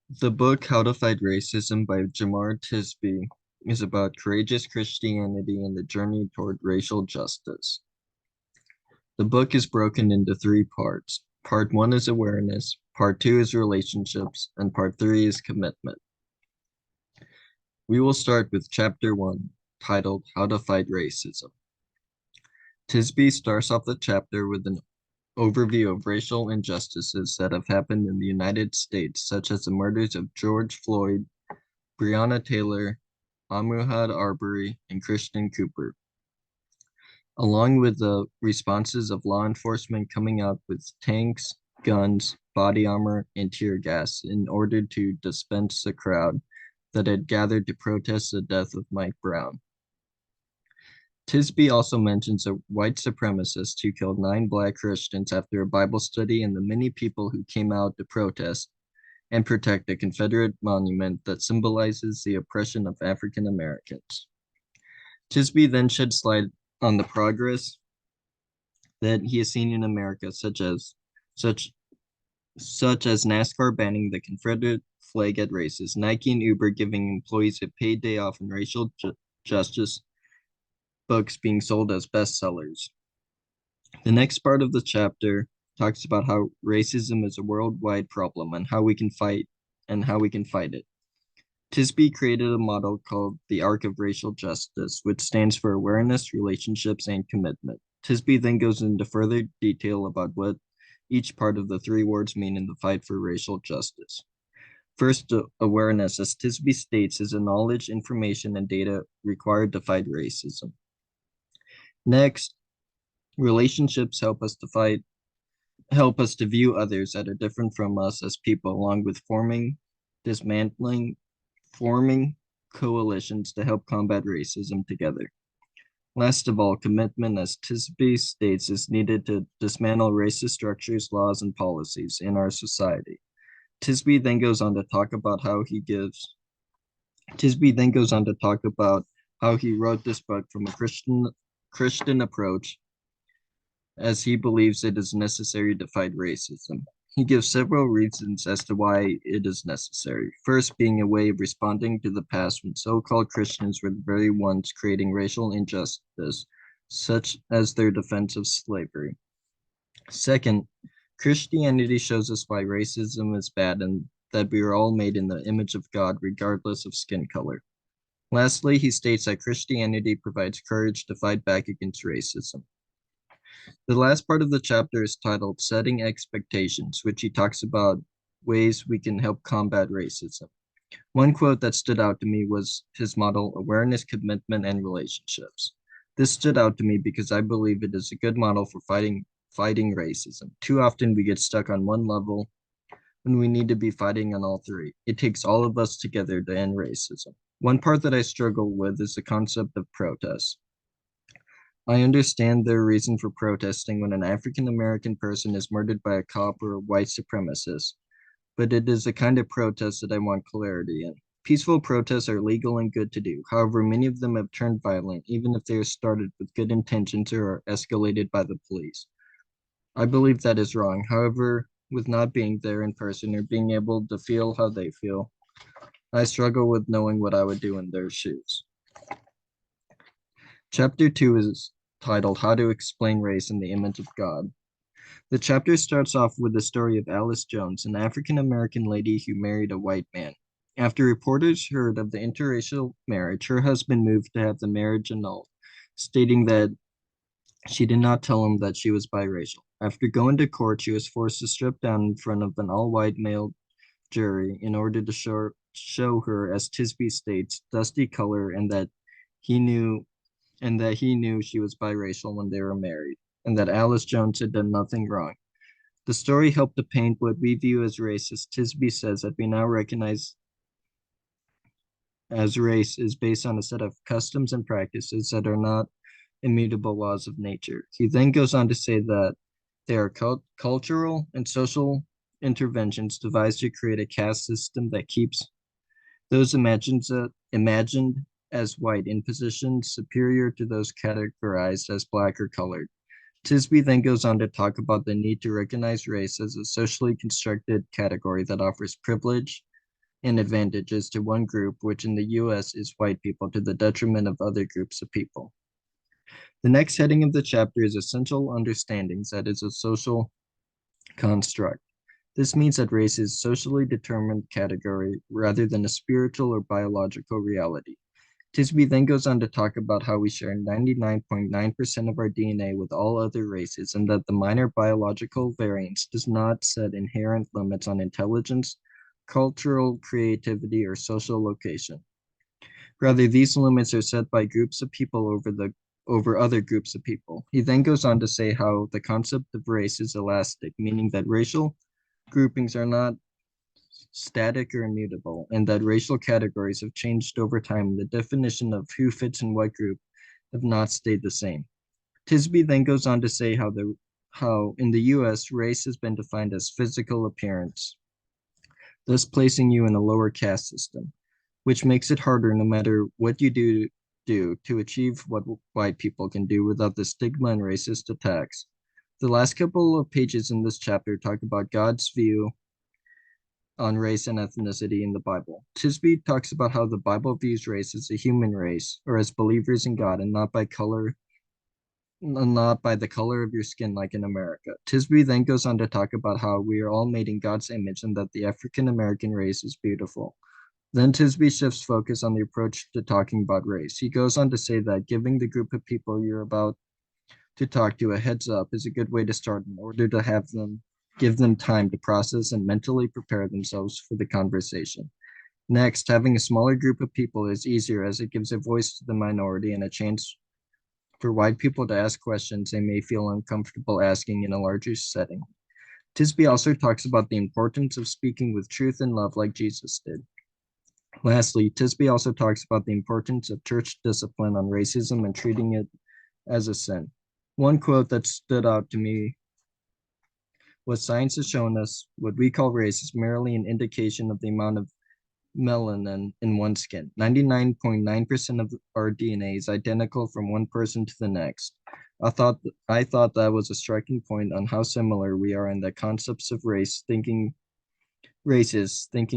The book How to Fight Racism by Jamar Tisby is about courageous Christianity and the journey toward racial justice. The book is broken into three parts. Part one is awareness, part two is relationships, and part three is commitment. We will start with chapter one, titled How to Fight Racism. Tisby starts off the chapter with an overview of racial injustices that have happened in the United States, such as the murders of George Floyd, Breonna Taylor, Ahmaud Arbery, and Christian Cooper, along with the responses of law enforcement coming out with tanks, guns, body armor, and tear gas in order to disperse the crowd that had gathered to protest the death of Mike Brown. Tisby also mentions a white supremacist who killed 9 Black Christians after a Bible study and the many people who came out to protest and protect a Confederate monument that symbolizes the oppression of African Americans. Tisby then sheds light on the progress that he has seen in America, such such as NASCAR banning the Confederate flag at races, Nike and Uber giving employees a paid day off, and racial justice books being sold as bestsellers. The next part of the chapter talks about how racism is a worldwide problem and how we can fight it. Tisby created a model called the Arc of Racial Justice, which stands for awareness, relationships, and commitment. Tisby then goes into further detail about what each part of the three words mean in the fight for racial justice. First, awareness, as Tisby states, is the knowledge, information, and data required to fight racism. Next, relationships help us to view others that are different from us as people, along with forming coalitions to help combat racism together. Last of all, commitment, as Tisby states, is needed to dismantle racist structures, laws, and policies in our society. Tisby then goes on to talk about how he wrote this book from a Christian approach, as he believes it is necessary to fight racism. He gives several reasons as to why it is necessary. First, being a way of responding to the past when so-called Christians were the very ones creating racial injustice, such as their defense of slavery. Second, Christianity shows us why racism is bad and that we are all made in the image of God regardless of skin color. Lastly, he states that Christianity provides courage to fight back against racism. The last part of the chapter is titled Setting Expectations, which he talks about ways we can help combat racism. One quote that stood out to me was his model, awareness, commitment, and relationships. This stood out to me because I believe it is a good model for fighting racism. Too often we get stuck on one level when we need to be fighting on all three. It takes all of us together to end racism. One part that I struggle with is the concept of protest. I understand their reason for protesting when an African American person is murdered by a cop or a white supremacist, but it is a kind of protest that I want clarity in. Peaceful protests are legal and good to do. However, many of them have turned violent, even if they are started with good intentions or are escalated by the police. I believe that is wrong. However, with not being there in person or being able to feel how they feel, I struggle with knowing what I would do in their shoes. Chapter 2 is titled How to Explain Race in the Image of God. The chapter starts off with the story of Alice Jones, an African American lady who married a white man. After reporters heard of the interracial marriage, her husband moved to have the marriage annulled, stating that she did not tell him that she was biracial. After going to court, she was forced to strip down in front of an all-white male jury in order to show her, as Tisby states, dusty color he knew he knew she was biracial when they were married, and that Alice Jones had done nothing wrong. The story helped to paint what we view as race, as Tisby says that we now recognize as race is based on a set of customs and practices that are not immutable laws of nature. He then goes on to say that they are cultural and social interventions devised to create a caste system that keeps those imagined as white in positions superior to those categorized as black or colored. Tisby then goes on to talk about the need to recognize race as a socially constructed category that offers privilege and advantages to one group, which in the US is white people, to the detriment of other groups of people. The next heading of the chapter is Essential Understandings, that is a social construct. This means that race is socially determined category rather than a spiritual or biological reality. Tisby then goes on to talk about how we share 99.9% of our DNA with all other races and that the minor biological variance does not set inherent limits on intelligence, cultural creativity, or social location. Rather, these limits are set by groups of people over other groups of people. He then goes on to say how the concept of race is elastic, meaning that racial groupings are not static or immutable, and that racial categories have changed over time. The definition of who fits in what group have not stayed the same. Tisby then goes on to say how in the US race has been defined as physical appearance, thus placing you in a lower caste system, which makes it harder no matter what you do to achieve what white people can do without the stigma and racist attacks. The last couple of pages in this chapter talk about God's view on race and ethnicity in the Bible. Tisby talks about how the Bible views race as a human race or as believers in God and not by the color of your skin like in America. Tisby then goes on to talk about how we are all made in God's image and that the African American race is beautiful. Then Tisby shifts focus on the approach to talking about race. He goes on to say that giving the group of people you're about to talk to a heads up is a good way to start in order to give them time to process and mentally prepare themselves for the conversation. Next, having a smaller group of people is easier as it gives a voice to the minority and a chance for white people to ask questions they may feel uncomfortable asking in a larger setting. Tisby also talks about the importance of speaking with truth and love like Jesus did. Lastly, Tisby also talks about the importance of church discipline on racism and treating it as a sin. One quote that stood out to me was, "Science has shown us what we call race is merely an indication of the amount of melanin in one's skin. 99.9% of our DNA is identical from one person to the next." I thought that was a striking point on how similar we are in the concepts of races thinking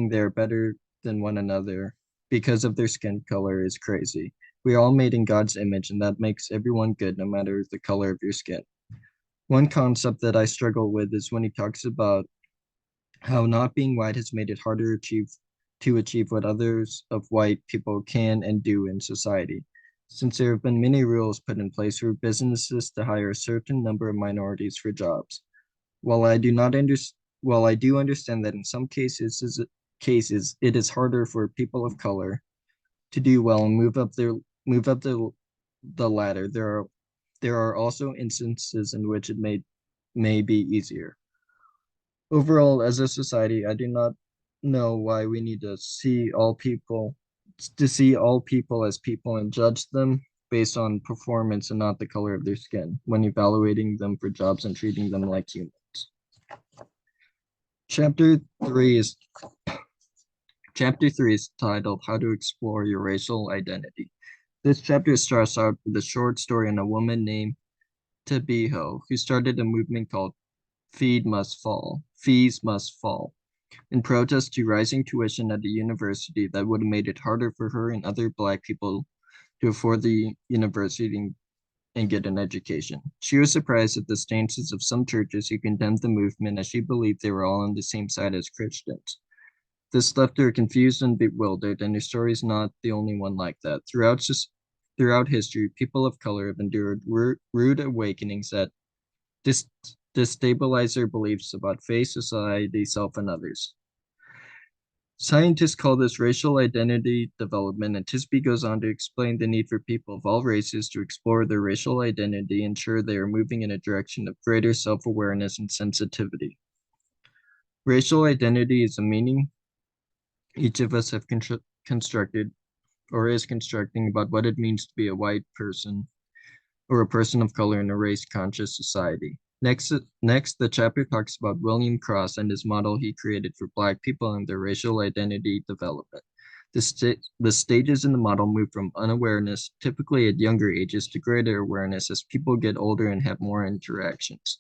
they're better than one another because of their skin color is crazy. We are all made in God's image, and that makes everyone good no matter the color of your skin. One concept that I struggle with is when he talks about how not being white has made it harder to achieve what others of white people can and do in society, since there have been many rules put in place for businesses to hire a certain number of minorities for jobs. While I do not under, while I do understand that in some cases it is harder for people of color to do well and move up the ladder, there are also instances in which it may be easier. Overall, as a society, I do not know why we need to see all people as people and judge them based on performance and not the color of their skin when evaluating them for jobs and treating them like humans. Chapter 3 is Chapter 3 is titled How to Explore Your Racial Identity. This chapter starts out with a short story on a woman named Tabiho who started a movement called Fees Must Fall, in protest to rising tuition at a university that would have made it harder for her and other Black people to afford the university and get an education. She was surprised at the stances of some churches who condemned the movement as she believed they were all on the same side as Christians. This left her confused and bewildered, and her story is not the only one like that. Throughout history, people of color have endured rude awakenings that destabilize their beliefs about faith, society, self, and others. Scientists call this racial identity development, and Tisby goes on to explain the need for people of all races to explore their racial identity and ensure they are moving in a direction of greater self-awareness and sensitivity. Racial identity is a meaning each of us have constructed or is constructing about what it means to be a white person or a person of color in a race-conscious society. Next, the chapter talks about William Cross and his model he created for Black people and their racial identity development. The stages in the model move from unawareness, typically at younger ages, to greater awareness as people get older and have more interactions.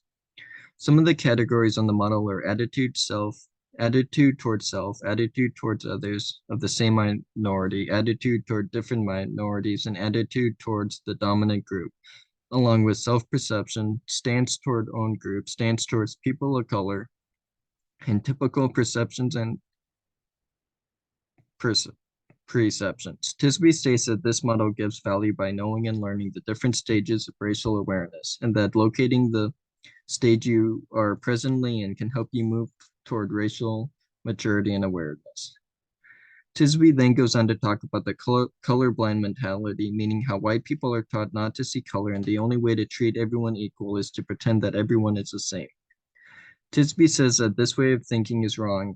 Some of the categories on the model are attitude, self, attitude towards self, attitude towards others of the same minority, attitude toward different minorities, and attitude towards the dominant group, along with self-perception, stance toward own group, stance towards people of color, and typical perceptions and perce- preceptions. Tisby states that this model gives value by knowing and learning the different stages of racial awareness, and that locating the stage you are presently in can help you move toward racial maturity and awareness. Tisby then goes on to talk about the colorblind mentality, meaning how white people are taught not to see color, and the only way to treat everyone equal is to pretend that everyone is the same. Tisby says that this way of thinking is wrong,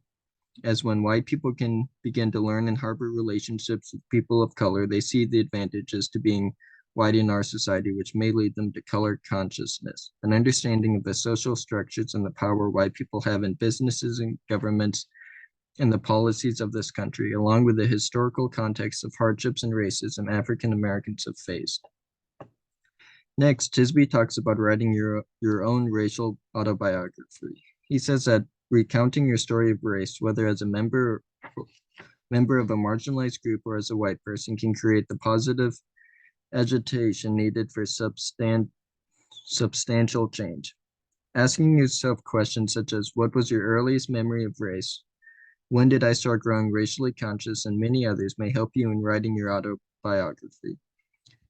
as when white people can begin to learn and harbor relationships with people of color, they see the advantages to being white in our society, which may lead them to color consciousness, an understanding of the social structures and the power white people have in businesses and governments and the policies of this country, along with the historical context of hardships and racism African Americans have faced. Next, Tisby talks about writing your own racial autobiography. He says that recounting your story of race, whether as a member of a marginalized group or as a white person, can create the positive agitation needed for substantial change. Asking yourself questions such as, what was your earliest memory of race? When did I start growing racially conscious? And many others may help you in writing your autobiography.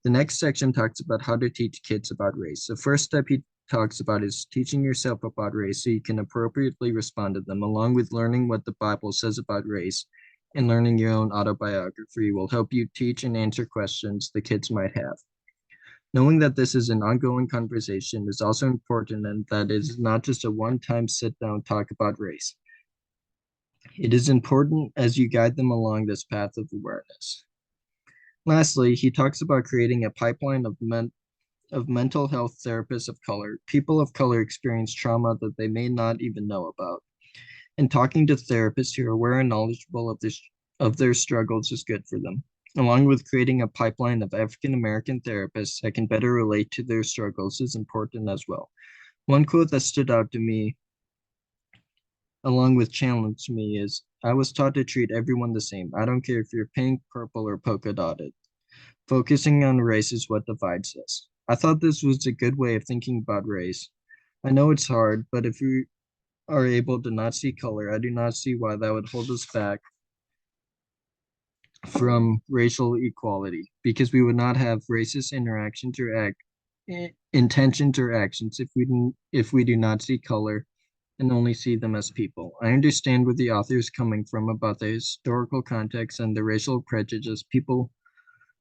The next section talks about how to teach kids about race. The first step he talks about is teaching yourself about race so you can appropriately respond to them, along with learning what the Bible says about race, and learning your own autobiography will help you teach and answer questions the kids might have. Knowing that this is an ongoing conversation is also important, and that it is not just a one-time sit-down talk about race. It is important as you guide them along this path of awareness. Lastly, he talks about creating a pipeline of mental health therapists of color. People of color experience trauma that they may not even know about. And talking to therapists who are aware and knowledgeable of their struggles is good for them, along with creating a pipeline of African American therapists that can better relate to their struggles is important as well. One quote that stood out to me, along with challenged me, is, I was taught to treat everyone the same. I don't care if you're pink, purple, or polka dotted. Focusing on race is what divides us. I thought this was a good way of thinking about race. I know it's hard, but if we are able to not see color, I do not see why that would hold us back from racial equality, because we would not have racist interactions or intentions or actions if we do not see color and only see them as people. I understand where the author is coming from about the historical context and the racial prejudice people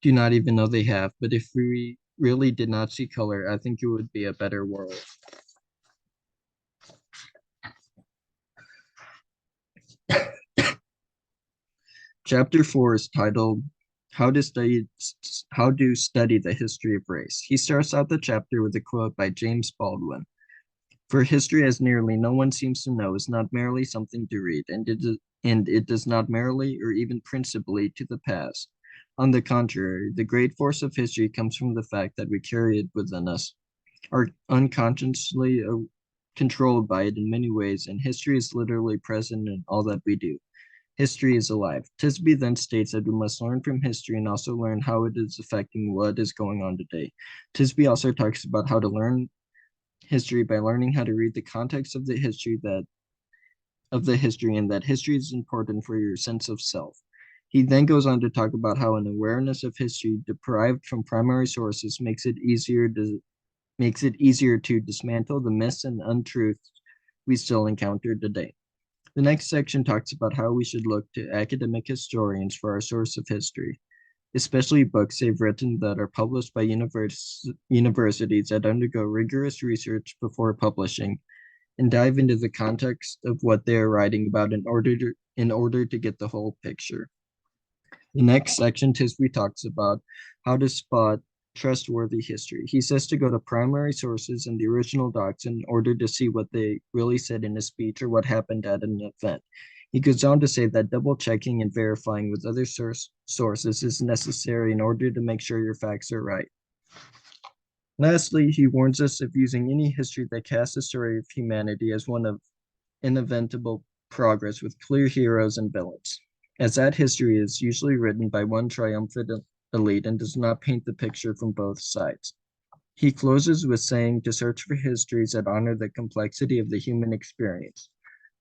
do not even know they have, but if we really did not see color, I think it would be a better world. Chapter 4 is titled how to study the history of race. He starts out the chapter with a quote by James Baldwin. For history, as nearly no one seems to know, is not merely something to read, and it does not merely or even principally to the past. On the contrary, the great force of history comes from the fact that we carry it within us, are unconsciously controlled by it in many ways, and history is literally present in all that we do. History is alive. Tisby then states that we must learn from history and also learn how it is affecting what is going on today. Tisby also talks about how to learn history by learning how to read the context of the history and that history is important for your sense of self. He then goes on to talk about how an awareness of history derived from primary sources makes it easier to dismantle the myths and untruths we still encounter today. The next section talks about how we should look to academic historians for our source of history, especially books they've written that are published by universities that undergo rigorous research before publishing, and dive into the context of what they are writing about in order to get the whole picture. The next section, Tisby talks about how to spot trustworthy history. He says to go to primary sources and the original docs in order to see what they really said in a speech or what happened at an event. He goes on to say that double checking and verifying with other sources is necessary in order to make sure your facts are right. Lastly, he warns us of using any history that casts the story of humanity as one of inevitable progress with clear heroes and villains, as that history is usually written by one triumphant elite and does not paint the picture from both sides. He closes with saying to search for histories that honor the complexity of the human experience.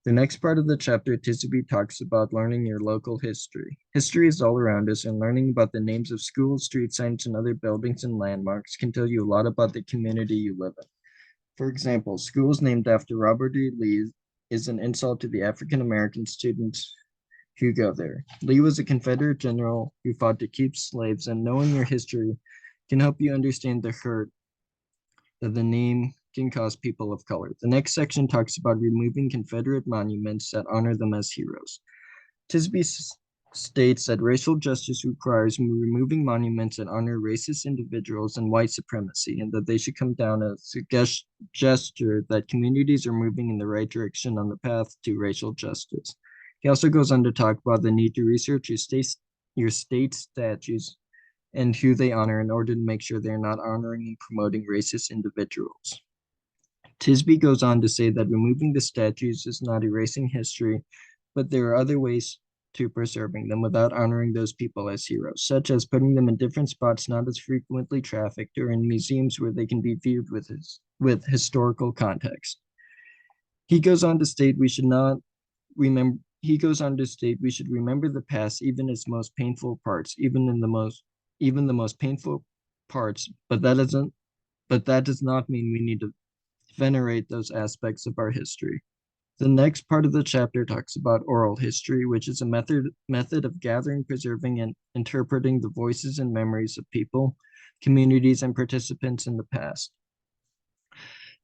The next part of the chapter, Tisby talks about learning your local history. History is all around us, and learning about the names of schools, street signs, and other buildings and landmarks can tell you a lot about the community you live in. For example, schools named after Robert E. Lee is an insult to the African American students who go there. Lee was a Confederate general who fought to keep slaves, and knowing your history can help you understand the hurt that the name can cause people of color. The next section talks about removing Confederate monuments that honor them as heroes. Tisby states that racial justice requires removing monuments that honor racist individuals and white supremacy, and that they should come down as a gesture that communities are moving in the right direction on the path to racial justice. He also goes on to talk about the need to research your state statutes and who they honor in order to make sure they're not honoring and promoting racist individuals. Tisby goes on to say that removing the statues is not erasing history, but there are other ways to preserving them without honoring those people as heroes, such as putting them in different spots not as frequently trafficked or in museums where they can be viewed with historical context. He goes on to state we should not remember he goes on to state we should remember the past, even its most painful parts, even the most painful parts, but that does not mean we need to venerate those aspects of our history. The next part of the chapter talks about oral history, which is a method of gathering, preserving, and interpreting the voices and memories of people, communities, and participants in the past.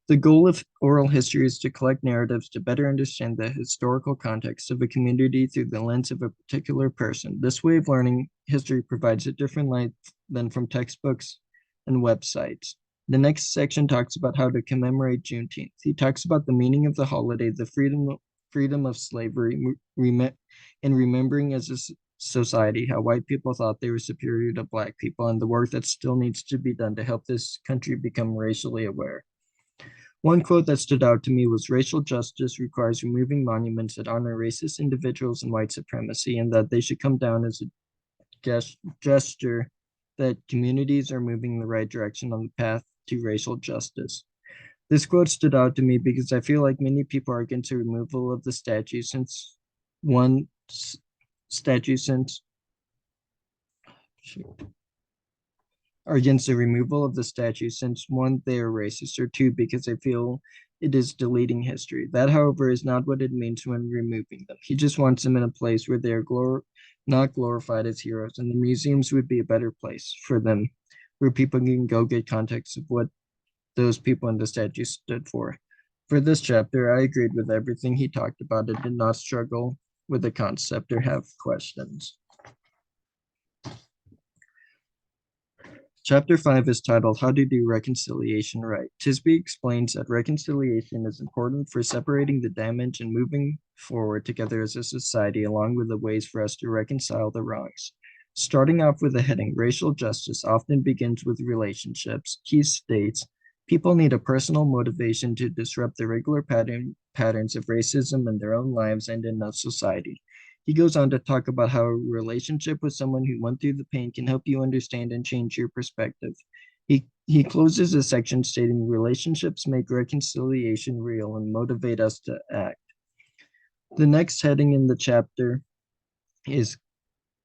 The goal of oral history is to collect narratives to better understand the historical context of a community through the lens of a particular person. This way of learning history provides a different light than from textbooks and websites. The next section talks about how to commemorate Juneteenth. He talks about the meaning of the holiday, the freedom of slavery, and remembering as a society how white people thought they were superior to Black people, and the work that still needs to be done to help this country become racially aware. One quote that stood out to me was racial justice requires removing monuments that honor racist individuals and white supremacy, and that they should come down as a gesture that communities are moving in the right direction on the path to racial justice. This quote stood out to me because I feel like many people are against the removal of the statue since one statue since are against the removal of the statue since one, they are racist, or two, because they feel it is deleting history. That, however, is not what it means when removing them. He just wants them in a place where they are not glorified as heroes, and the museums would be a better place for them, where people can go get context of what those people in the statue stood for. For this chapter, I agreed with everything he talked about and did not struggle with the concept or have questions. Chapter 5 is titled How to Do Reconciliation Right. Tisby explains that reconciliation is important for separating the damage and moving forward together as a society, along with the ways for us to reconcile the wrongs. Starting off with the heading, Racial Justice often begins with relationships. He states, people need a personal motivation to disrupt the regular patterns of racism in their own lives and in a society. He goes on to talk about how a relationship with someone who went through the pain can help you understand and change your perspective. He closes the section stating relationships make reconciliation real and motivate us to act. The next heading in the chapter is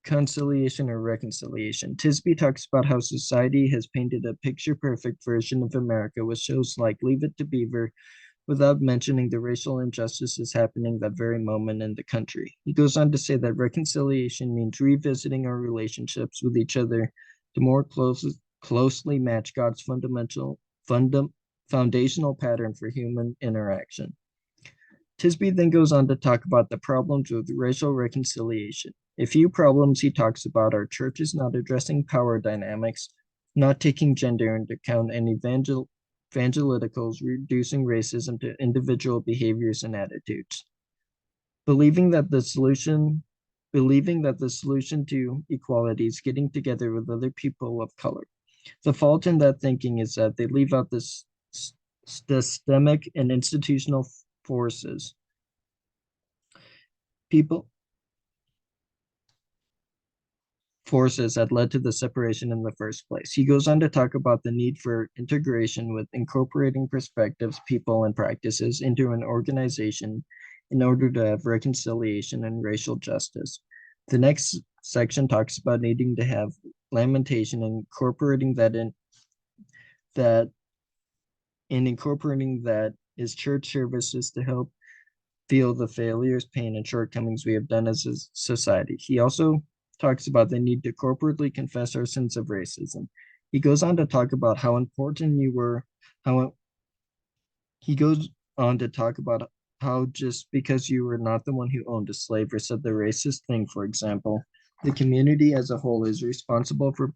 conciliation or reconciliation. Tisby talks about how society has painted a picture-perfect version of America with shows like Leave It to Beaver, without mentioning the racial injustices happening that very moment in the country. He goes on to say that reconciliation means revisiting our relationships with each other to more closely match God's foundational pattern for human interaction. Tisby then goes on to talk about the problems with racial reconciliation. A few problems he talks about are churches not addressing power dynamics, not taking gender into account, and evangelicals reducing racism to individual behaviors and attitudes. Believing that the solution to equality is getting together with other people of color. The fault in that thinking is that they leave out this systemic and institutional forces people forces that led to the separation in the first place. He goes on to talk about the need for integration with incorporating perspectives, people, and practices into an organization in order to have reconciliation and racial justice. The next section talks about needing to have lamentation and incorporating that incorporating that is church services to help feel the failures, pain, and shortcomings we have done as a society. He also talks about the need to corporately confess our sins of racism. He goes on to talk about how important you were, how he goes on to talk about how just because you were not the one who owned a slave or said the racist thing, for example, the community as a whole is responsible for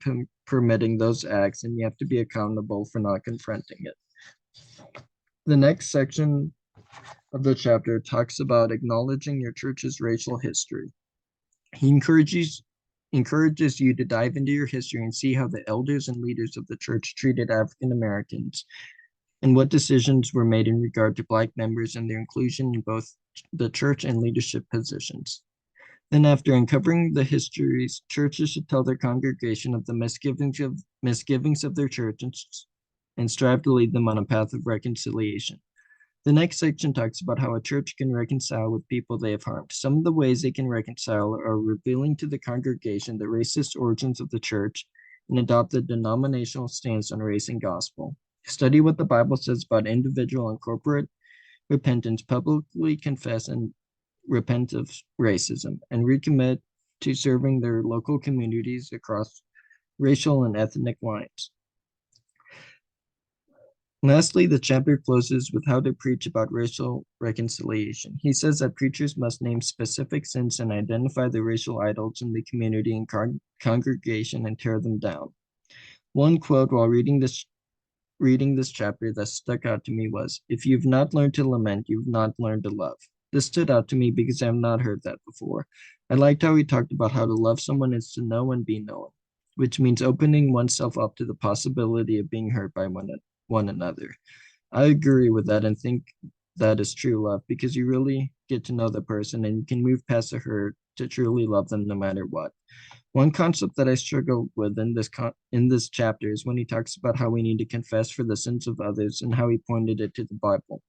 permitting those acts, and you have to be accountable for not confronting it. The next section of the chapter talks about acknowledging your church's racial history. He encourages you to dive into your history and see how the elders and leaders of the church treated African Americans and what decisions were made in regard to Black members and their inclusion in both the church and leadership positions. Then, after uncovering the histories, churches should tell their congregation of the misgivings of their church and strive to lead them on a path of reconciliation. The next section talks about how a church can reconcile with people they have harmed. Some of the ways they can reconcile are revealing to the congregation the racist origins of the church and adopt a denominational stance on race and gospel. Study what the Bible says about individual and corporate repentance, publicly confess and repent of racism, and recommit to serving their local communities across racial and ethnic lines. Lastly, the chapter closes with how to preach about racial reconciliation. He says that preachers must name specific sins and identify the racial idols in the community and congregation and tear them down. One quote while reading this chapter that stuck out to me was, "If you've not learned to lament, you've not learned to love." This stood out to me because I have not heard that before. I liked how he talked about how to love someone is to know and be known, which means opening oneself up to the possibility of being hurt by one another. I agree with that and think that is true love because you really get to know the person and you can move past the hurt to truly love them no matter what. One concept that I struggled with in this chapter is when he talks about how we need to confess for the sins of others and how he pointed it to the Bible.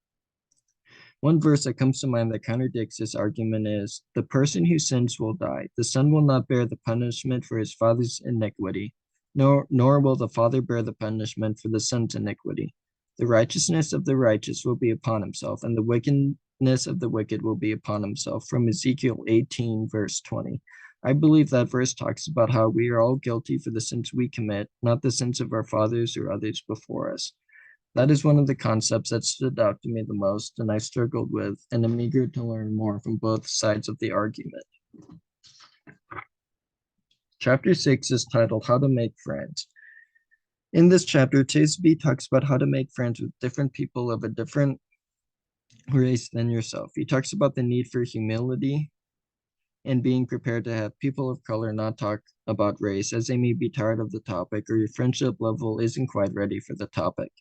One verse that comes to mind that contradicts this argument is, "The person who sins will die. The son will not bear the punishment for his father's iniquity, nor will the father bear the punishment for the son's iniquity. The righteousness of the righteous will be upon himself, and the wickedness of the wicked will be upon himself," from Ezekiel 18, verse 20. I believe that verse talks about how we are all guilty for the sins we commit, not the sins of our fathers or others before us. That is one of the concepts that stood out to me the most, and I struggled with, and am eager to learn more from both sides of the argument. Chapter 6 is titled How to Make Friends. In this chapter, Tisby talks about how to make friends with different people of a different race than yourself. He talks about the need for humility and being prepared to have people of color not talk about race, as they may be tired of the topic or your friendship level isn't quite ready for the topic.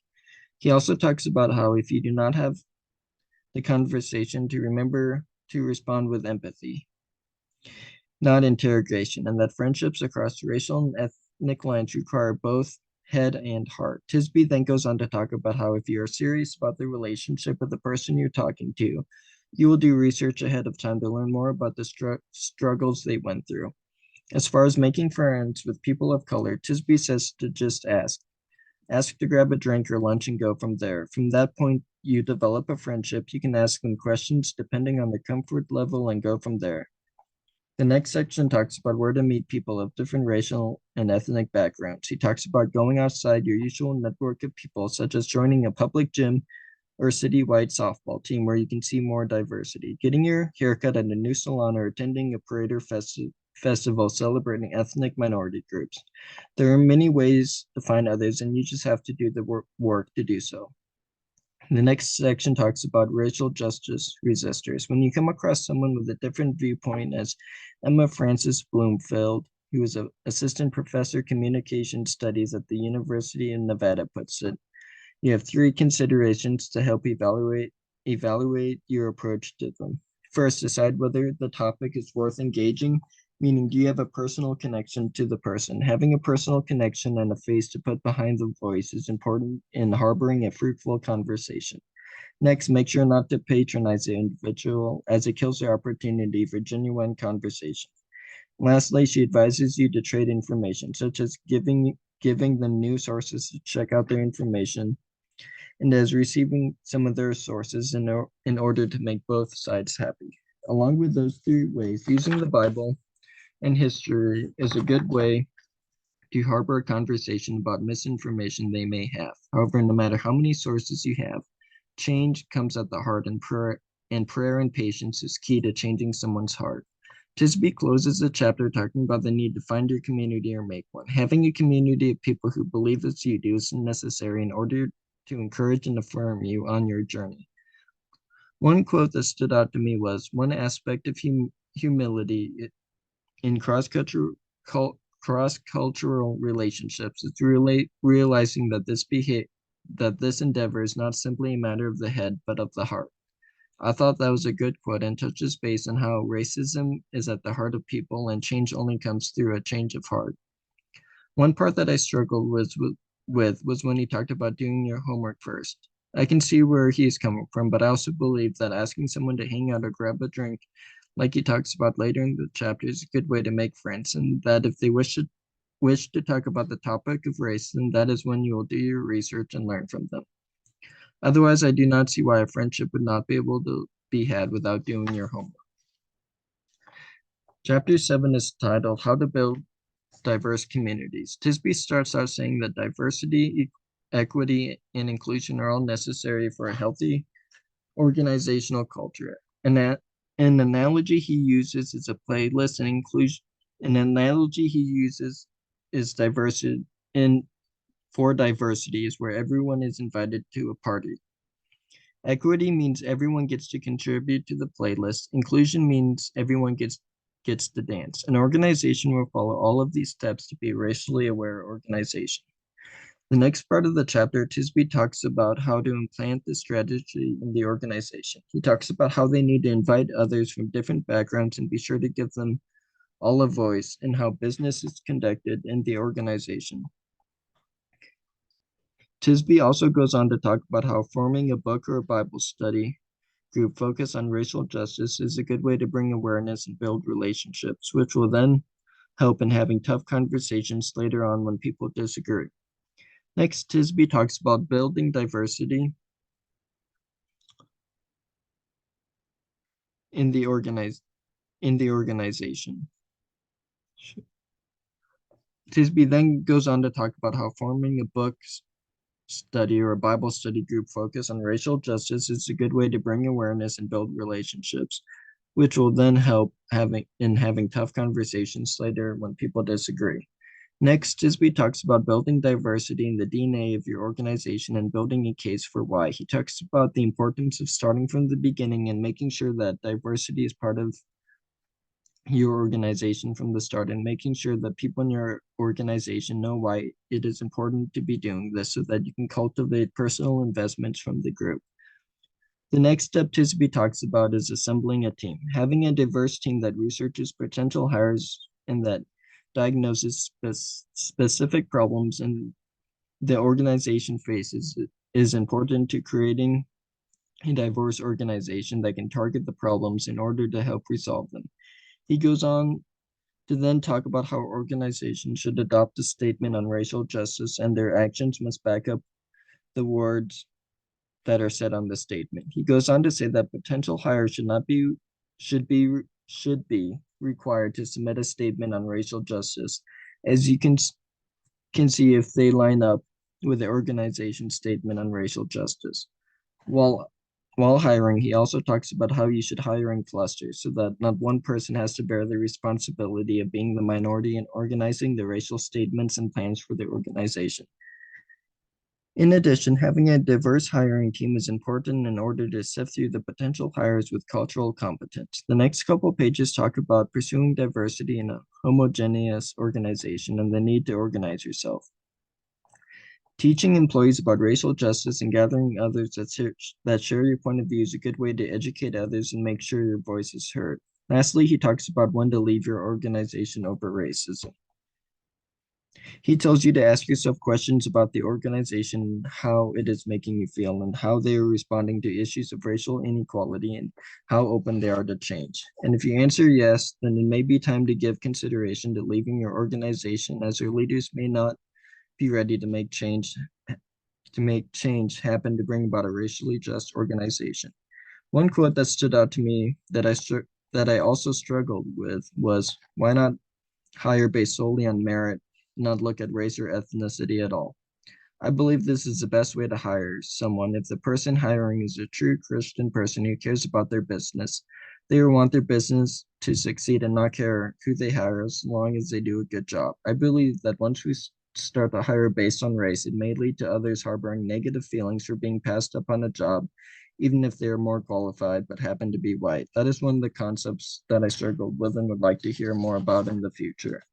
He also talks about how if you do not have the conversation, to remember to respond with empathy, not interrogation, and that friendships across racial and ethnic lines require both head and heart. Tisby then goes on to talk about how if you are serious about the relationship with the person you're talking to, you will do research ahead of time to learn more about the struggles they went through. As far as making friends with people of color, Tisby says to just ask. Ask to grab a drink or lunch and go from there. From that point, you develop a friendship. You can ask them questions depending on their comfort level and go from there. The next section talks about where to meet people of different racial and ethnic backgrounds. He talks about going outside your usual network of people, such as joining a public gym or a citywide softball team where you can see more diversity, getting your haircut at a new salon, or attending a parade or festival celebrating ethnic minority groups. There are many ways to find others, and you just have to do the work to do so. The next section talks about racial justice resistors. When you come across someone with a different viewpoint, as Emma Frances Bloomfield, who is an assistant professor communication studies at the University of Nevada, puts it, you have three considerations to help evaluate your approach to them. First, decide whether the topic is worth engaging, meaning do you have a personal connection to the person? Having a personal connection and a face to put behind the voice is important in harboring a fruitful conversation. Next, make sure not to patronize the individual as it kills the opportunity for genuine conversation. Lastly, she advises you to trade information, such as giving them new sources to check out their information and as receiving some of their sources in order to make both sides happy. Along with those three ways, using the Bible and history is a good way to harbor a conversation about misinformation they may have. However, no matter how many sources you have, change comes at the heart, and prayer and patience is key to changing someone's heart. Tisby closes the chapter talking about the need to find your community or make one. Having a community of people who believe as you do is necessary in order to encourage and affirm you on your journey. One quote that stood out to me was, one aspect of humility in cross-cultural relationships is realizing that this endeavor is not simply a matter of the head, but of the heart. I thought that was a good quote and touches base on how racism is at the heart of people and change only comes through a change of heart. One part that I struggled was when he talked about doing your homework first. I can see where he is coming from, but I also believe that asking someone to hang out or grab a drink, like he talks about later in the chapter, is a good way to make friends, and that if they wish to talk about the topic of race, then that is when you will do your research and learn from them. Otherwise, I do not see why a friendship would not be able to be had without doing your homework. Chapter 7 is titled How to Build Diverse Communities. Tisby starts out saying that diversity, equity, and inclusion are all necessary for a healthy organizational culture. An analogy he uses is a playlist, and inclusion. An analogy he uses is diversity for diversity is where everyone is invited to a party. Equity means everyone gets to contribute to the playlist. Inclusion means everyone gets to dance. An organization will follow all of these steps to be a racially aware organization. The next part of the chapter, Tisby talks about how to implant the strategy in the organization. He talks about how they need to invite others from different backgrounds and be sure to give them all a voice in how business is conducted in the organization. Tisby also goes on to talk about how forming a book or a Bible study group focused on racial justice is a good way to bring awareness and build relationships, which will then help in having tough conversations later on when people disagree. Next, Tisby talks about building diversity in the organization. Tisby then goes on to talk about how forming a book study or a Bible study group focused on racial justice is a good way to bring awareness and build relationships, which will then help having tough conversations later when people disagree. Next, Tisby talks about building diversity in the DNA of your organization and building a case for why. He talks about the importance of starting from the beginning and making sure that diversity is part of your organization from the start and making sure that people in your organization know why it is important to be doing this so that you can cultivate personal investments from the group. The next step Tisby talks about is assembling a team. Having a diverse team that researches potential hires and that diagnoses specific problems and the organization faces is important to creating a diverse organization that can target the problems in order to help resolve them. He goes on to then talk about how organizations should adopt a statement on racial justice and their actions must back up the words that are said on the statement. He goes on to say that potential hires should be required to submit a statement on racial justice, as you can see if they line up with the organization's statement on racial justice. While hiring, he also talks about how you should hire in clusters so that not one person has to bear the responsibility of being the minority in organizing the racial statements and plans for the organization. In addition, having a diverse hiring team is important in order to sift through the potential hires with cultural competence. The next couple pages talk about pursuing diversity in a homogeneous organization and the need to organize yourself. Teaching employees about racial justice and gathering others that share your point of view is a good way to educate others and make sure your voice is heard. Lastly, he talks about when to leave your organization over racism. He tells you to ask yourself questions about the organization, how it is making you feel, and how they are responding to issues of racial inequality and how open they are to change. And if you answer yes, then it may be time to give consideration to leaving your organization, as your leaders may not be ready to make change happen to bring about a racially just organization. One quote that stood out to me that I also struggled with was, "Why not hire based solely on merit, not look at race or ethnicity at all?" I believe this is the best way to hire someone. If the person hiring is a true Christian person who cares about their business, they will want their business to succeed and not care who they hire as long as they do a good job. I believe that once we start to hire based on race, it may lead to others harboring negative feelings for being passed up on a job, even if they are more qualified but happen to be white. That is one of the concepts that I struggled with and would like to hear more about in the future.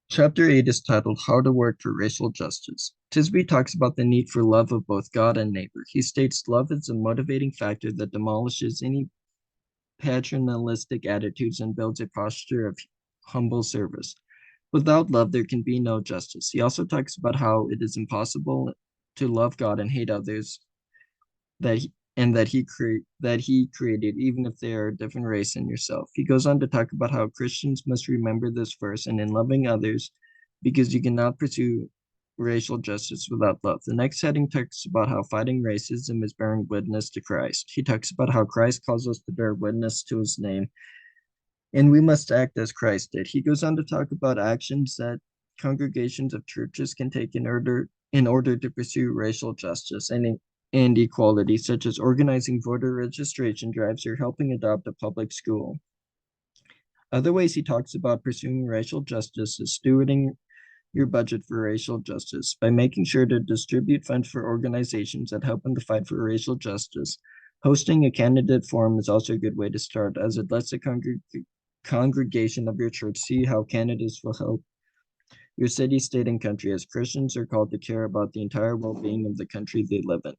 Chapter 8 is titled How to Work for Racial Justice. Tisby talks about the need for love of both God and neighbor. He states love is a motivating factor that demolishes any paternalistic attitudes and builds a posture of humble service. Without love, there can be no justice. He also talks about how it is impossible to love God and hate others that he, and that he created, even if they are a different race than yourself. He goes on to talk about how Christians must remember this verse and in loving others, because you cannot pursue racial justice without love. The next heading talks about how fighting racism is bearing witness to Christ. He talks about how Christ calls us to bear witness to his name, and we must act as Christ did. He goes on to talk about actions that congregations of churches can take in order to pursue racial justice and equality, such as organizing voter registration drives or helping adopt a public school. Other ways he talks about pursuing racial justice is stewarding your budget for racial justice by making sure to distribute funds for organizations that help in the fight for racial justice. Hosting a candidate forum is also a good way to start, as it lets the congregation of your church see how candidates will help your city, state, and country, as Christians are called to care about the entire well-being of the country they live in.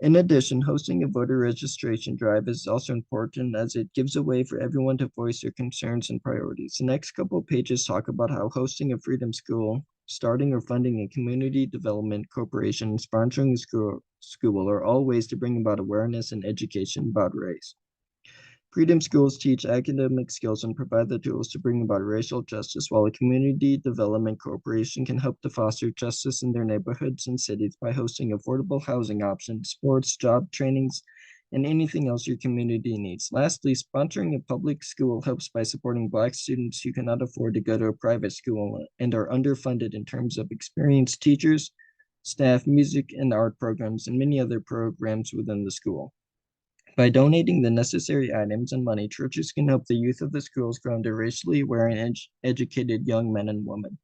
In addition, hosting a voter registration drive is also important, as it gives a way for everyone to voice their concerns and priorities. The next couple of pages talk about how hosting a freedom school, starting or funding a community development corporation, sponsoring a school are all ways to bring about awareness and education about race. Freedom schools teach academic skills and provide the tools to bring about racial justice, while a community development corporation can help to foster justice in their neighborhoods and cities by hosting affordable housing options, sports, job trainings, and anything else your community needs. Lastly, sponsoring a public school helps by supporting Black students who cannot afford to go to a private school and are underfunded in terms of experienced teachers, staff, music and art programs, and many other programs within the school. By donating the necessary items and money, churches can help the youth of the schools grow into racially aware and educated young men and women.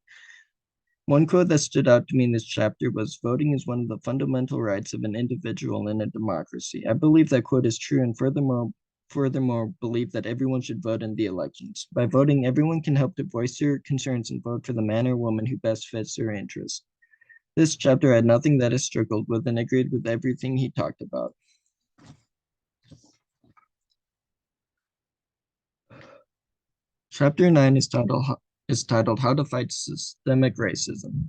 One quote that stood out to me in this chapter was, "Voting is one of the fundamental rights of an individual in a democracy." I believe that quote is true, and furthermore believe that everyone should vote in the elections. By voting, everyone can help to voice their concerns and vote for the man or woman who best fits their interests. This chapter had nothing that I struggled with and agreed with everything he talked about. Chapter 9 is titled How to Fight Systemic Racism.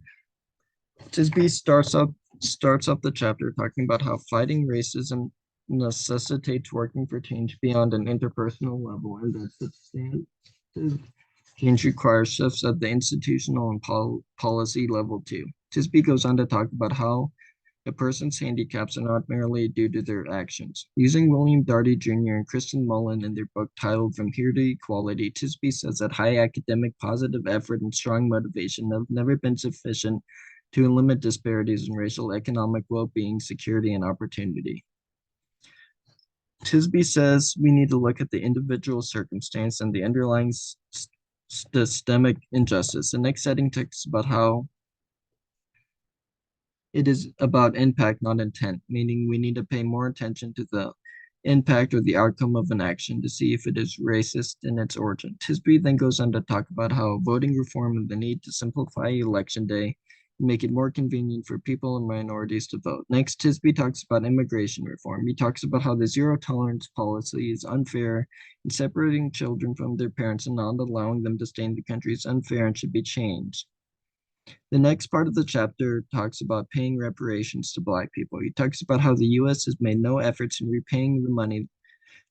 Tisby starts off the chapter talking about how fighting racism necessitates working for change beyond an interpersonal level, and that substantive change requires shifts at the institutional and policy level too. Tisby goes on to talk about how a person's handicaps are not merely due to their actions. Using William Darty Jr. and Kristen Mullen in their book titled From Here to Equality, Tisby says that high academic, positive effort, and strong motivation have never been sufficient to limit disparities in racial, economic well-being, security, and opportunity. Tisby says we need to look at the individual circumstance and the underlying systemic injustice. The next setting talks about how it is about impact, not intent, meaning we need to pay more attention to the impact or the outcome of an action to see if it is racist in its origin. Tisby then goes on to talk about how voting reform and the need to simplify election day make it more convenient for people and minorities to vote. Next, Tisby talks about immigration reform. He talks about how the zero tolerance policy is unfair in separating children from their parents and not allowing them to stay in the country is unfair and should be changed. The next part of the chapter talks about paying reparations to Black people. He talks about how the U.S. has made no efforts in repaying the money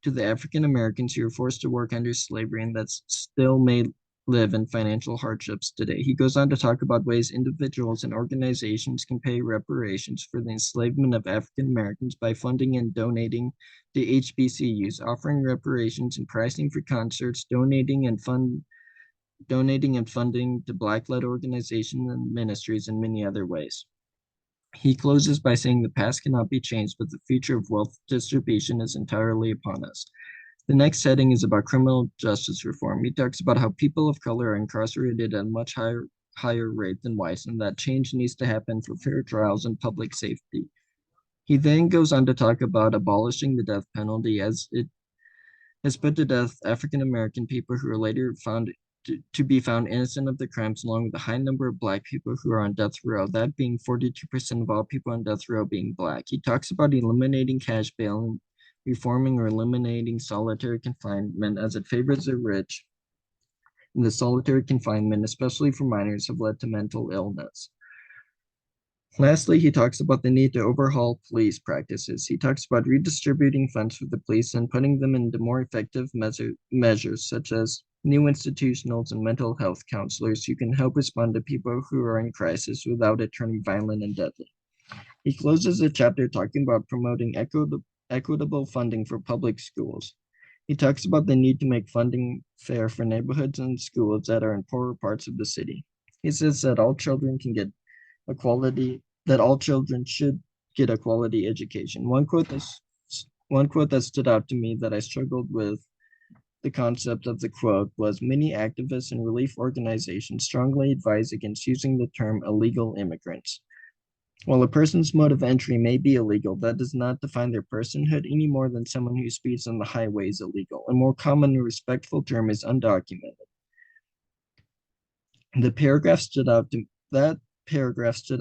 to the African Americans who were forced to work under slavery and that still may live in financial hardships today. He goes on to talk about ways individuals and organizations can pay reparations for the enslavement of African Americans by funding and donating to HBCUs, offering reparations and pricing for concerts, donating and funding to Black-led organizations and ministries, and many other ways. He closes by saying the past cannot be changed, but the future of wealth distribution is entirely upon us. The next heading is about criminal justice reform. He talks about how people of color are incarcerated at a much higher rate than whites, and that change needs to happen for fair trials and public safety. He then goes on to talk about abolishing the death penalty as it has put to death African American people who are later found to be found innocent of the crimes, along with a high number of Black people who are on death row, that being 42% of all people on death row being Black. He talks about eliminating cash bail and reforming or eliminating solitary confinement as it favors the rich, and the solitary confinement, especially for minors, have led to mental illness. Lastly, he talks about the need to overhaul police practices. He talks about redistributing funds for the police and putting them into more effective measures, such as new institutionals and mental health counselors who can help respond to people who are in crisis without it turning violent and deadly. He closes the chapter talking about promoting equitable funding for public schools. He talks about the need to make funding fair for neighborhoods and schools that are in poorer parts of the city. He says that all children should get a quality education. One quote that stood out to me that I struggled with the concept of the quote was many activists and relief organizations strongly advise against using the term illegal immigrants. While a person's mode of entry may be illegal, that does not define their personhood any more than someone who speeds on the highway is illegal. A more common and respectful term is undocumented. That paragraph stood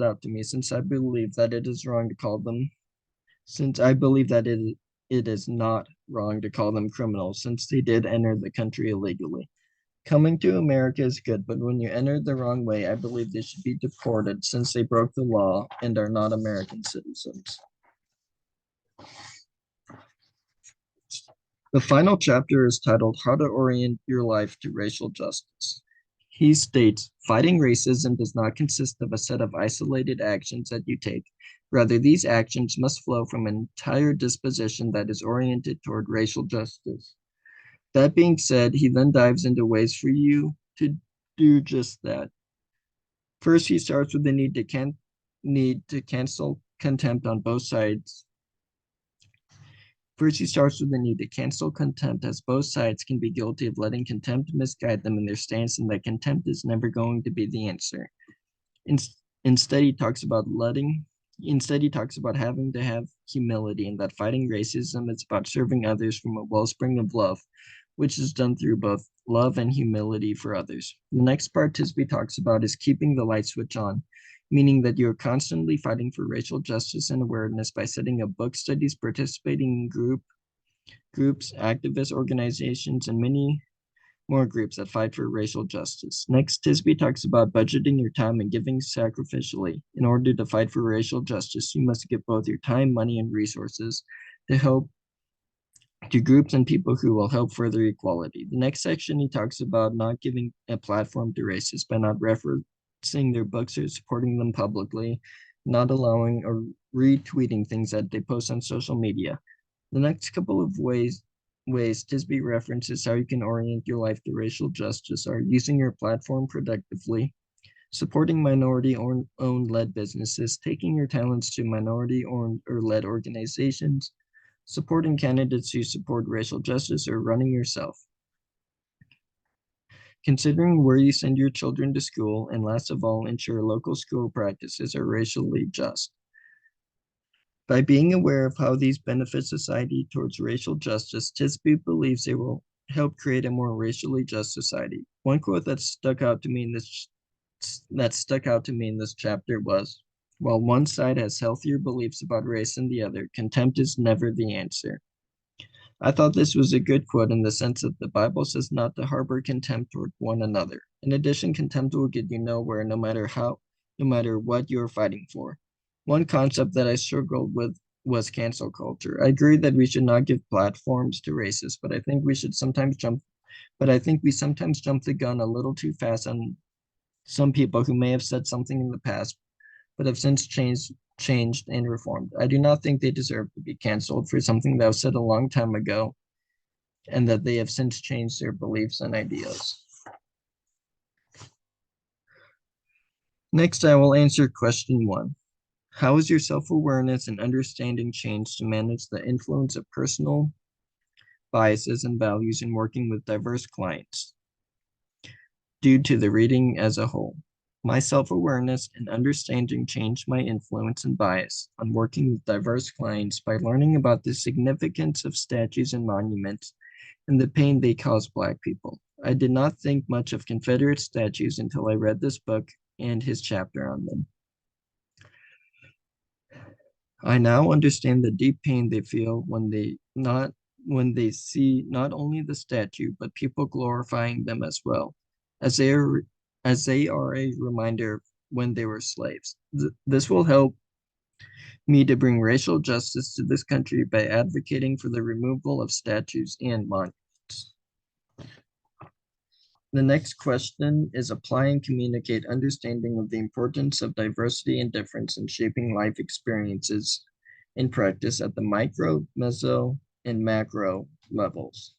out to me since I believe that it is wrong to call them it is not wrong to call them criminals since they did enter the country illegally. Coming to America is good, but when you enter the wrong way, I believe they should be deported since they broke the law and are not American citizens. The final chapter is titled How to Orient Your Life to Racial Justice. He states, fighting racism does not consist of a set of isolated actions that you take. Rather, these actions must flow from an entire disposition that is oriented toward racial justice. That being said, he then dives into ways for you to do just that. First, he starts with the need to cancel contempt on both sides. First, he starts with the need to cancel contempt, as both sides can be guilty of letting contempt misguide them in their stance, and that contempt is never going to be the answer. Instead, he talks about having to have humility, and that fighting racism is about serving others from a wellspring of love, which is done through both love and humility for others. The next part Tisby talks about is keeping the light switch on, meaning that you're constantly fighting for racial justice and awareness by setting up book studies, participating in groups, activist organizations, and many more groups that fight for racial justice. Next, Tisby talks about budgeting your time and giving sacrificially. In order to fight for racial justice, you must give both your time, money, and resources to help to groups and people who will help further equality. The next section, he talks about not giving a platform to racists by not referencing their books or supporting them publicly, not allowing or retweeting things that they post on social media. The next couple of ways Tisby references how you can orient your life to racial justice are using your platform productively, supporting minority-owned led businesses, taking your talents to minority-owned or led organizations, supporting candidates who support racial justice, or running yourself. Considering where you send your children to school, and last of all, ensure local school practices are racially just. By being aware of how these benefit society towards racial justice, Tisby believes they will help create a more racially just society. One quote that stuck out to me in this that stuck out to me in this chapter was, while one side has healthier beliefs about race than the other, contempt is never the answer. I thought this was a good quote in the sense that the Bible says not to harbor contempt toward one another. In addition, contempt will get you nowhere no matter what you're fighting for. One concept that I struggled with was cancel culture. I agree that we should not give platforms to racists, but I think we sometimes jump the gun a little too fast on some people who may have said something in the past but have since changed and reformed. I do not think they deserve to be canceled for something that was said a long time ago and that they have since changed their beliefs and ideas. Next, I will answer question 1. How has your self-awareness and understanding changed to manage the influence of personal biases and values in working with diverse clients due to the reading as a whole? My self-awareness and understanding changed my influence and bias on working with diverse clients by learning about the significance of statues and monuments and the pain they cause Black people. I did not think much of Confederate statues until I read this book and his chapter on them. I now understand the deep pain they feel when they see not only the statue but people glorifying them as well, as they are a reminder of when they were slaves. This will help me to bring racial justice to this country by advocating for the removal of statues and monuments. The next question is apply and communicate understanding of the importance of diversity and difference in shaping life experiences in practice at the micro, meso, and macro levels.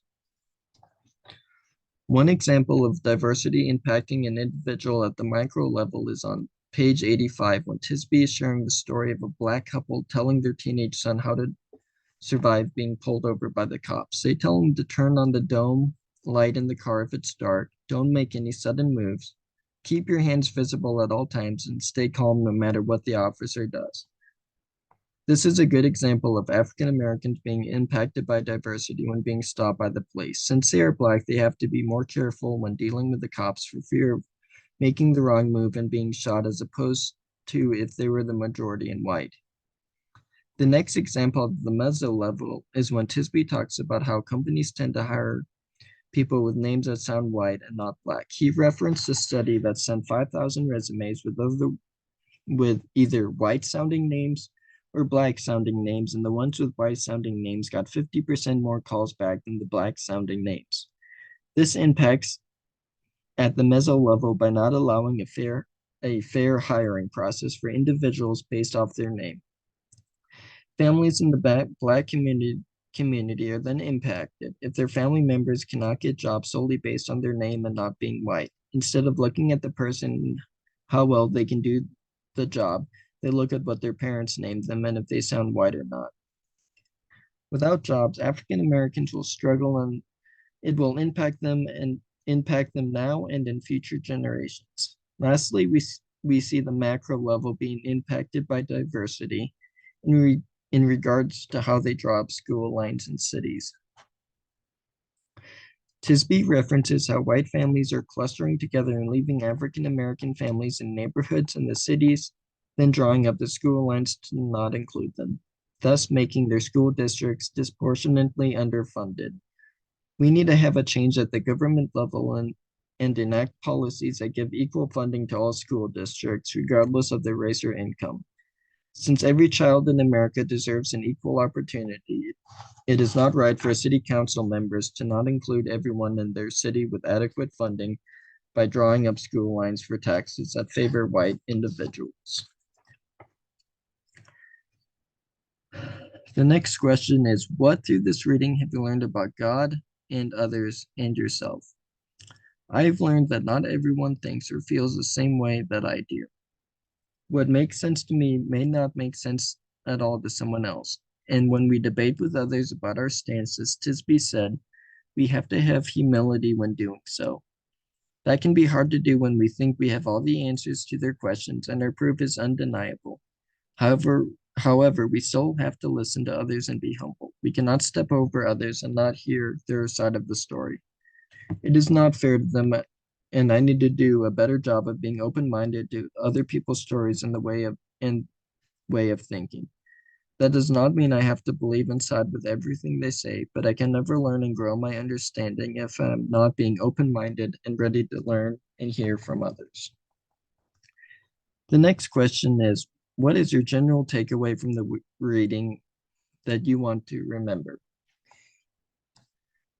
One example of diversity impacting an individual at the micro level is on page 85 when Tisby is sharing the story of a Black couple telling their teenage son how to survive being pulled over by the cops. They tell him to turn on the dome light in the car if it's dark, don't make any sudden moves, keep your hands visible at all times, and stay calm no matter what the officer does. This is a good example of African Americans being impacted by diversity when being stopped by the police. Since they are Black, they have to be more careful when dealing with the cops for fear of making the wrong move and being shot as opposed to if they were the majority and white. The next example of the meso level is when Tisby talks about how companies tend to hire people with names that sound white and not Black. He referenced a study that sent 5,000 resumes with either white sounding names or Black sounding names, and the ones with white sounding names got 50% more calls back than the Black sounding names. This impacts at the meso level by not allowing a fair hiring process for individuals based off their name. Families in the Black community are then impacted if their family members cannot get jobs solely based on their name and not being white. Instead of looking at the person, how well they can do the job, they look at what their parents named them and if they sound white or not. Without jobs, African Americans will struggle and it will impact them now and in future generations. Lastly, we see the macro level being impacted by diversity in regards to how they draw up school lines in cities. Tisby references how white families are clustering together and leaving African American families in neighborhoods in the cities, then drawing up the school lines to not include them, thus making their school districts disproportionately underfunded. We need to have a change at the government level and enact policies that give equal funding to all school districts, regardless of their race or income. Since every child in America deserves an equal opportunity, it is not right for city council members to not include everyone in their city with adequate funding by drawing up school lines for taxes that favor white individuals. The next question is, what through this reading have you learned about God and others and yourself? I've learned that not everyone thinks or feels the same way that I do. What makes sense to me may not make sense at all to someone else. And when we debate with others about our stances, Tisby said, we have to have humility when doing so. That can be hard to do when we think we have all the answers to their questions and our proof is undeniable. However, we still have to listen to others and be humble. We cannot step over others and not hear their side of the story. It is not fair to them and I need to do a better job of being open-minded to other people's stories and the way of thinking. That does not mean I have to believe and side with everything they say, but I can never learn and grow my understanding if I'm not being open-minded and ready to learn and hear from others. The next question is, what is your general takeaway from the reading that you want to remember?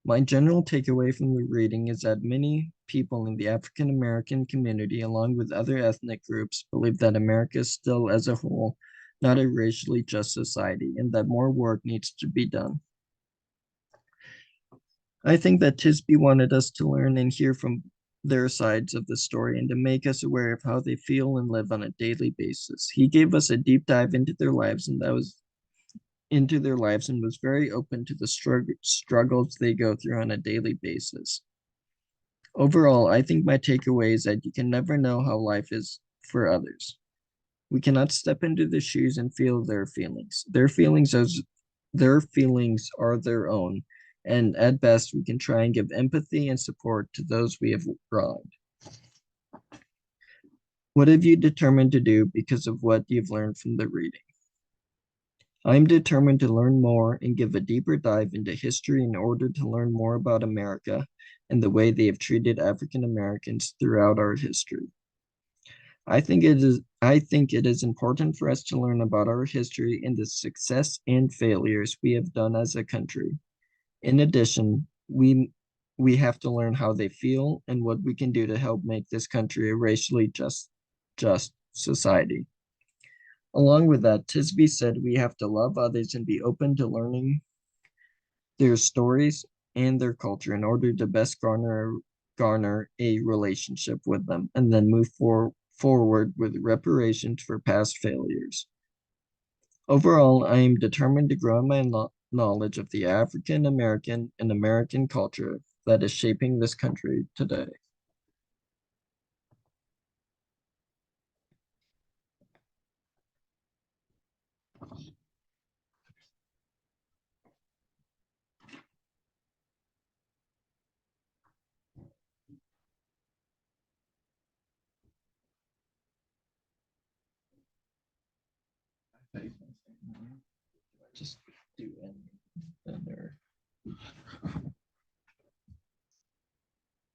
My general takeaway from the reading is that many people in the African American community, along with other ethnic groups, believe that America is still, as a whole, not a racially just society, and that more work needs to be done. I think that Tisby wanted us to learn and hear from their sides of the story and to make us aware of how they feel and live on a daily basis. He gave us a deep dive into their lives, and was very open to the struggles they go through on a daily basis. Overall, I think my takeaway is that you can never know how life is for others. We cannot step into their shoes and feel their feelings. Their feelings are their own, and at best, we can try and give empathy and support to those we have wronged. What have you determined to do because of what you've learned from the reading? I'm determined to learn more and give a deeper dive into history in order to learn more about America and the way they have treated African Americans throughout our history. I think it is important for us to learn about our history and the success and failures we have done as a country. In addition, we have to learn how they feel and what we can do to help make this country a racially just society. Along with that, Tisby said we have to love others and be open to learning their stories and their culture in order to best garner a relationship with them and then forward with reparations for past failures. Overall, I am determined to grow my knowledge of the African American and American culture that is shaping this country today. Just do end there.